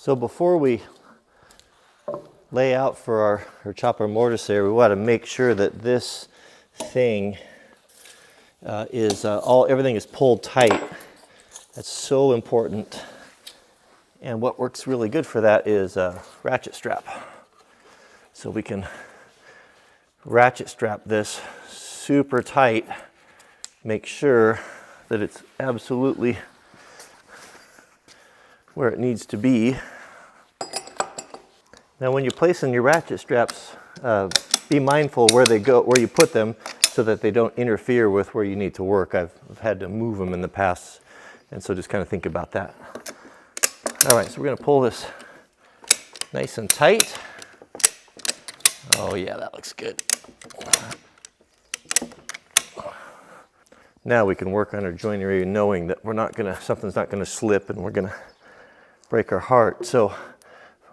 So before we lay out for our chopper mortise here, we want to make sure that this thing everything is pulled tight. That's so important. And what works really good for that is a ratchet strap. So we can ratchet strap this super tight, make sure that it's absolutely where it needs to be. Now when you're placing your ratchet straps, be mindful where they go, where you put them, so that they don't interfere with where you need to work. I've had to move them in the past, and so just kind of think about that. All right, so we're going to pull this nice and tight. Oh yeah, that looks good. Now we can work on our joinery knowing that something's not gonna slip and we're gonna break our heart. So,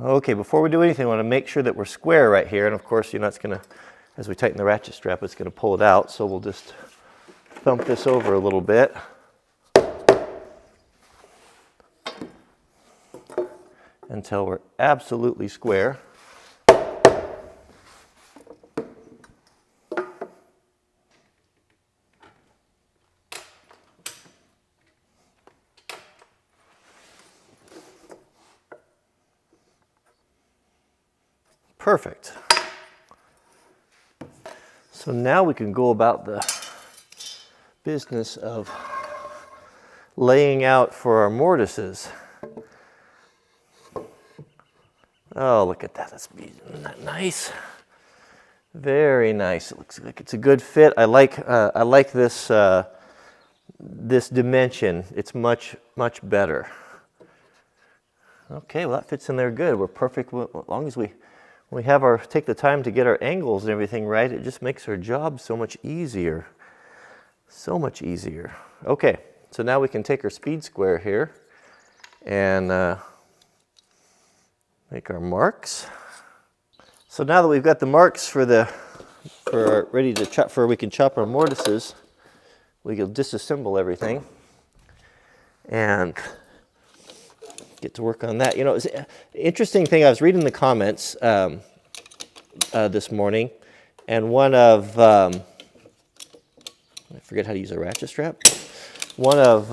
okay, before we do anything, we want to make sure that we're square right here. And of course, it's gonna, as we tighten the ratchet strap, it's gonna pull it out. So we'll just thump this over a little bit. Until we're absolutely square. Perfect. So now we can go about the business of laying out for our mortises. Oh, look at that. Isn't that nice? Very nice. It looks like it's a good fit. I like this this dimension. It's much better. Okay, well that fits in there good. We're perfect. As long as we take the time to get our angles and everything right, it just makes our job so much easier. So much easier. Okay, so now we can take our speed square here and make our marks. So now that we've got the marks ready to chop, we can chop our mortises, we can disassemble everything and get to work on that. It's an interesting thing. I was reading the comments this morning, and one of I forget how to use a ratchet strap. One of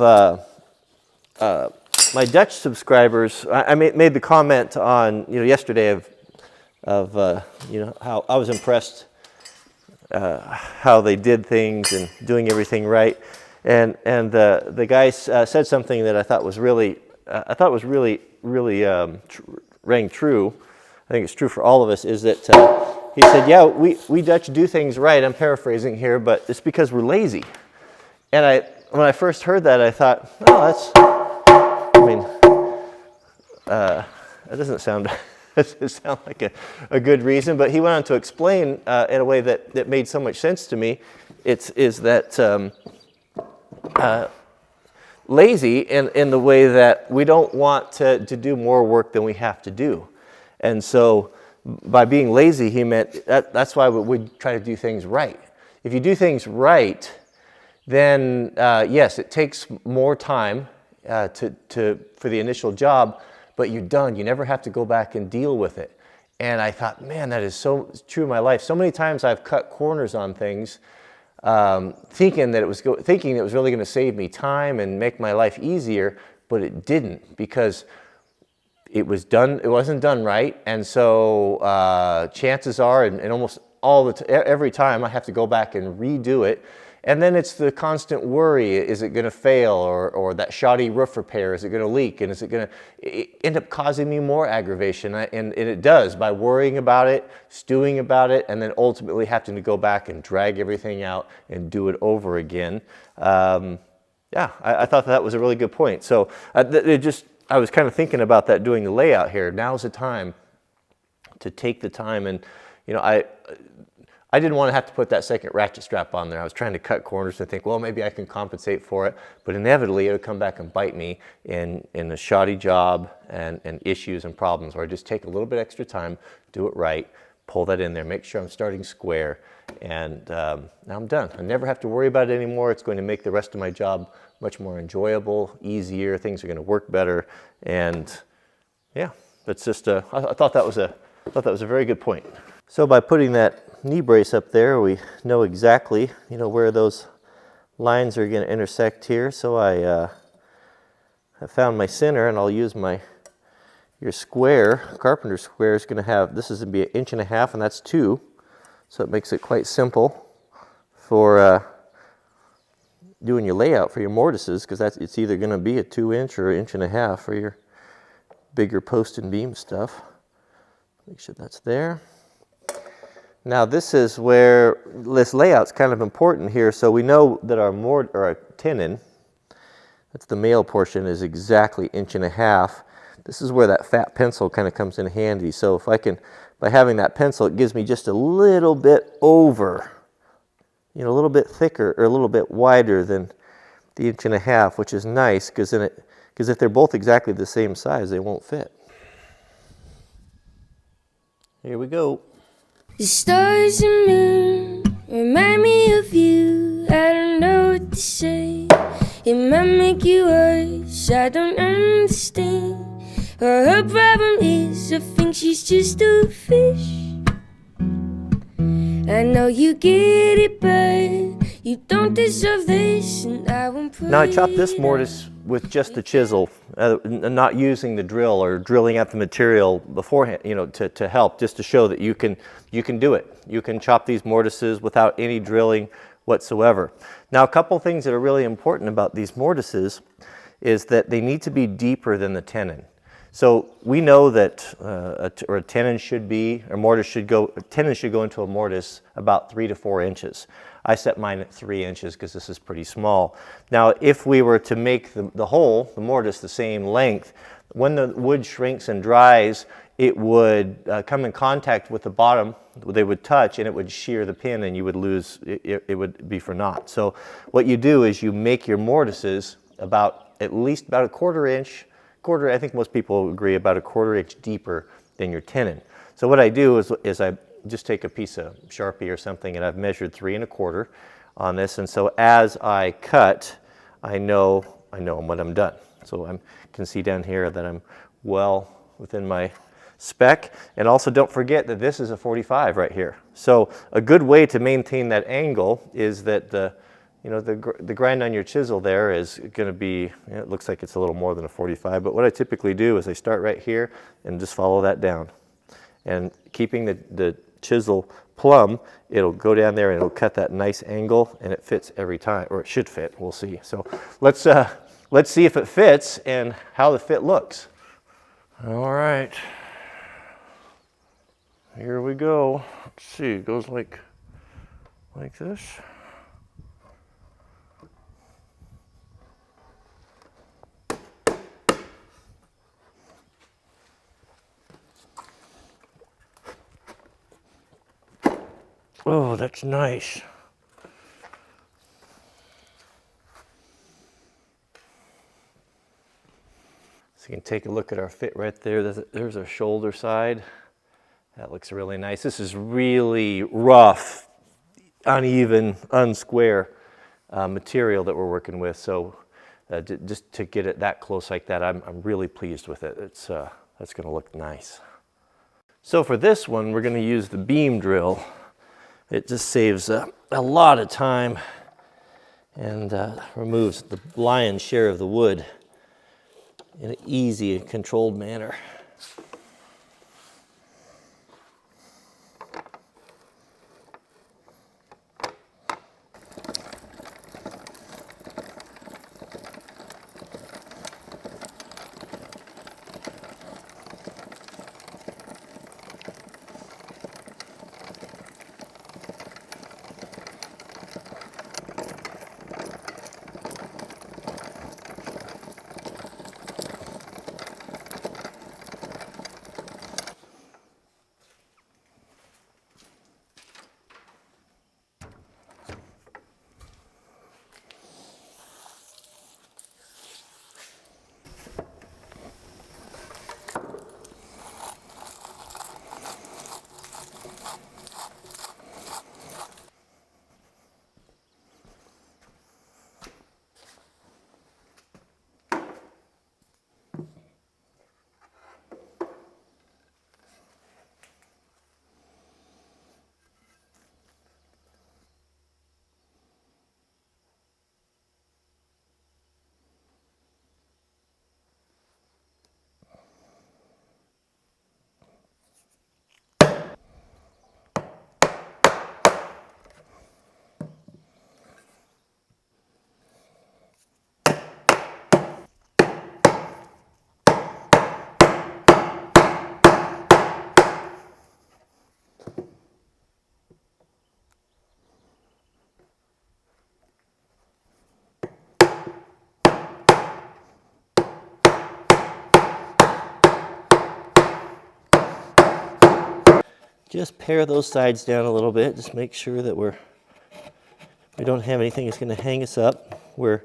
my Dutch subscribers, I made the comment on yesterday of how I was impressed how they did things and doing everything right, and the guy said something that I thought was really rang true. I think it's true for all of us. Is that he said, yeah, we Dutch do things right. I'm paraphrasing here, but it's because we're lazy. And when I first heard that, I thought, that doesn't sound like a good reason. But he went on to explain in a way that made so much sense to me. Is that lazy in the way that we don't want to do more work than we have to do. And so by being lazy, he meant that's why we try to do things right. If you do things right, then yes, it takes more time for the initial job, but you're done. You never have to go back and deal with it. And I thought, man, that is so true in my life. So many times I've cut corners on things, thinking it was really going to save me time and make my life easier, but it didn't, because it wasn't done right. And so chances are, and almost every time, I have to go back and redo it. And then it's the constant worry: is it going to fail, or that shoddy roof repair, is it going to leak, and is it going to end up causing me more aggravation? And it does, by worrying about it, stewing about it, and then ultimately having to go back and drag everything out and do it over again. I thought that was a really good point. So I was kind of thinking about that doing the layout here. Now's the time to take the time, and I didn't want to have to put that second ratchet strap on there. I was trying to cut corners and think, well, maybe I can compensate for it, but inevitably it would come back and bite me in a shoddy job and issues and problems, where I just take a little bit extra time, do it right, pull that in there, make sure I'm starting square, and now I'm done. I never have to worry about it anymore. It's going to make the rest of my job much more enjoyable, easier. Things are going to work better, and Yeah, that's just I thought that was a very good point. So by putting that knee brace up there, we know exactly, where those lines are going to intersect here. So I found my center, and I'll use your square. Carpenter square is going to have, this is going to be 1.5 inches, and that's 2. So it makes it quite simple for doing your layout for your mortises, because it's either going to be a 2-inch or 1.5 inches for your bigger post and beam stuff. Make sure that's there. Now this is where this layout's kind of important here. So we know that our tenon, that's the male portion, is exactly 1.5 inches. This is where that fat pencil kind of comes in handy. So if I can, by having that pencil, it gives me just a little bit over, a little bit thicker or a little bit wider than the 1.5 inches, which is nice, because if they're both exactly the same size, they won't fit. Here we go. The stars and moon remind me of you. I don't know what to say. It might make you worse. I don't understand. Her problem is I think she's just a fish. I know you get it, but you don't deserve this, and I won't put. Now I chopped this mortise with just the chisel, not using the drill or drilling out the material beforehand, to help, just to show that you can do it. You can chop these mortises without any drilling whatsoever. Now a couple things that are really important about these mortises is that they need to be deeper than the tenon. So we know that a tenon should be, or mortise should go, a tenon should go into a mortise about 3 to 4 inches. I set mine at 3 inches because this is pretty small. Now, if we were to make the mortise, the same length, when the wood shrinks and dries, it would come in contact with the bottom. They would touch, and it would shear the pin, and you would lose. It would be for naught. So what you do is you make your mortises at least about a 1/4 inch. I think most people agree, about a 1/4 inch deeper than your tenon. So what I do is I just take a piece of Sharpie or something, and I've measured 3 1/4 on this, and so as I cut, I know when I'm done. So I can see down here that I'm well within my spec, and also don't forget that this is a 45 right here. So a good way to maintain that angle is that the grind on your chisel there is going to be, it looks like it's a little more than a 45, but what I typically do is I start right here and just follow that down. And keeping the chisel plumb, it'll go down there and it'll cut that nice angle, and it fits every time, or it should fit, we'll see. So let's see if it fits and how the fit looks. All right, here we go. Let's see, it goes like this. Oh, that's nice. So you can take a look at our fit right there. There's our shoulder side. That looks really nice. This is really rough, uneven, unsquare material that we're working with. So just to get it that close like that, I'm really pleased with it. That's going to look nice. So for this one, we're going to use the beam drill. It just saves a lot of time and removes the lion's share of the wood in an easy and controlled manner. just pare those sides down a little bit. Just make sure that we don't have anything that's going to hang us up. You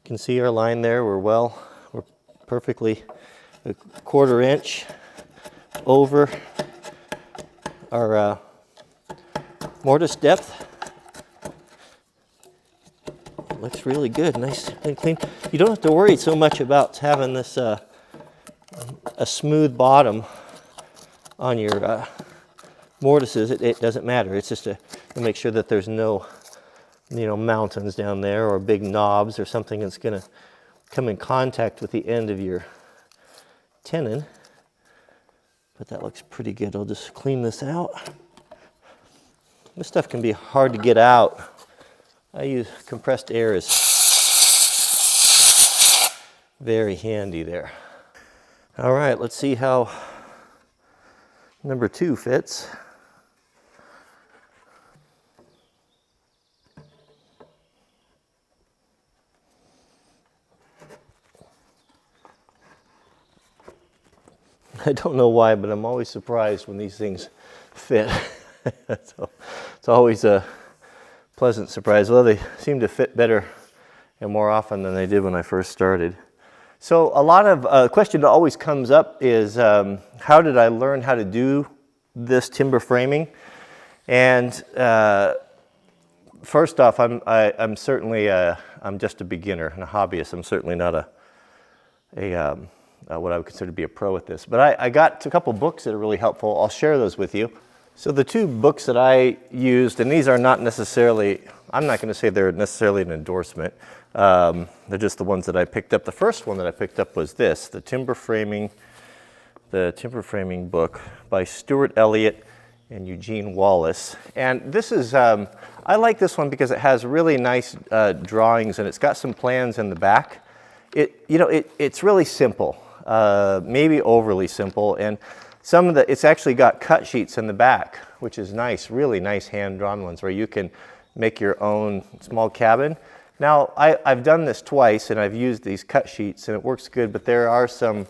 can see our line there. We're perfectly a 1/4 inch over our mortise depth. It looks really good, nice and clean. You don't have to worry so much about having this a smooth bottom on your mortises. It doesn't matter. It's just to make sure that there's no mountains down there or big knobs or something that's going to come in contact with the end of your tenon. But that looks pretty good. I'll just clean this out. This stuff can be hard to get out. I use compressed air is very handy there. All right, let's see how number 2 fits. I don't know why, but I'm always surprised when these things fit. So it's always a pleasant surprise. Well, they seem to fit better and more often than they did when I first started. So a lot of question that always comes up is how did I learn how to do this timber framing? And first off, I'm certainly I'm just a beginner and a hobbyist. I'm certainly not what I would consider to be a pro at this. But I got a couple books that are really helpful. I'll share those with you. So the 2 books that I used, and these are not necessarily, I'm not going to say they're necessarily an endorsement. They're just the ones that I picked up. The first one that I picked up was this, the timber framing book by Stewart, Eliot, and Eugene Wallace. And this is, I like this one because it has really nice drawings and it's got some plans in the back. It's really simple, maybe overly simple, and it's actually got cut sheets in the back, which is nice, really nice hand-drawn ones where you can make your own small cabin. Now, I've done this twice and I've used these cut sheets and it works good, but there are some,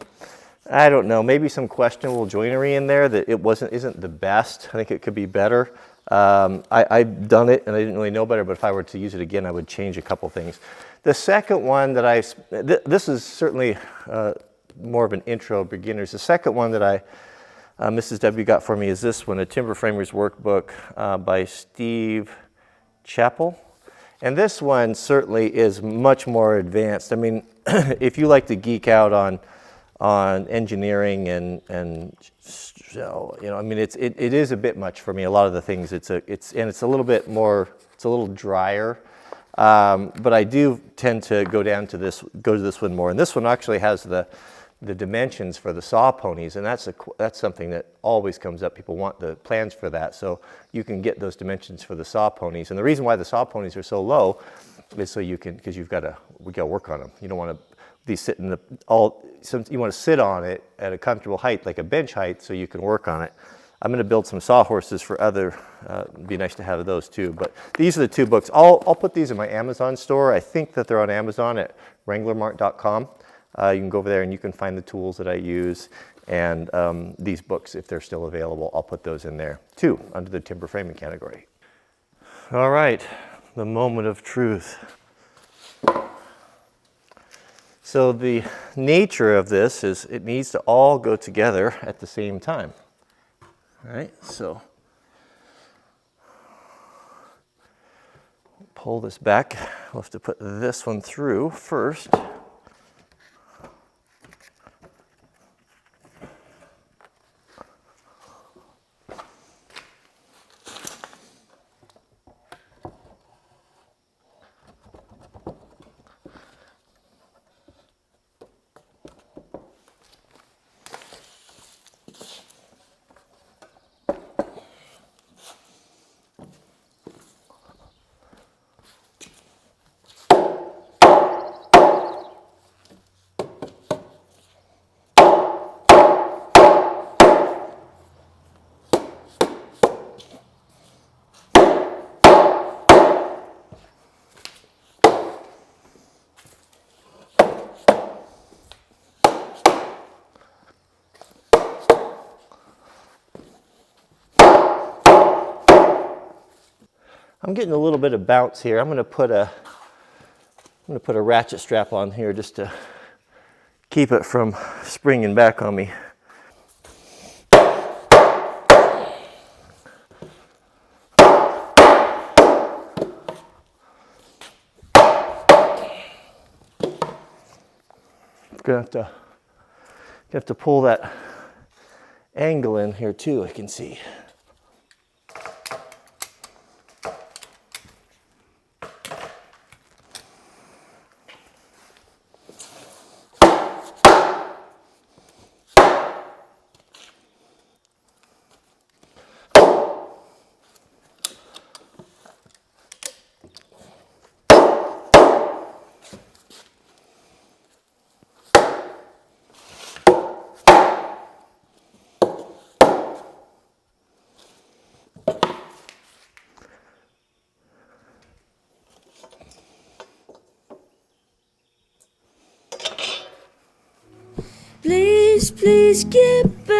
I don't know, maybe some questionable joinery in there that isn't the best. I think it could be better. I've done it and I didn't really know better, but if I were to use it again, I would change a couple things. The second one that this is certainly more of an intro beginners. The second one that Mrs. W got for me is this one, a Timber Framer's Workbook by Steve Chappell. And this one certainly is much more advanced. I mean, if you like to geek out on engineering and I mean, it is a bit much for me. A lot of the things it's a little bit more, it's a little drier. But I do tend to go to this one more. And this one actually has the dimensions for the saw ponies, and that's something that always comes up. People want the plans for that, so you can get those dimensions for the saw ponies. And the reason why the saw ponies are so low is so because we got to work on them. You don't want to be sitting you want to sit on it at a comfortable height, like a bench height, so you can work on it. I'm going to build some sawhorses for it'd be nice to have those too. But these are the 2 books. I'll put these in my Amazon store. I think that they're on Amazon at wranglermart.com. You can go over there and you can find the tools that I use and these books, if they're still available, I'll put those in there too, under the timber framing category. All right, the moment of truth. So the nature of this is it needs to all go together at the same time. All right, so pull this back. We'll have to put this one through first. I'm getting a little bit of bounce here. I'm going to put a ratchet strap on here just to keep it from springing back on me. I'm gonna have to pull that angle in here too, I can see. Please, please get back.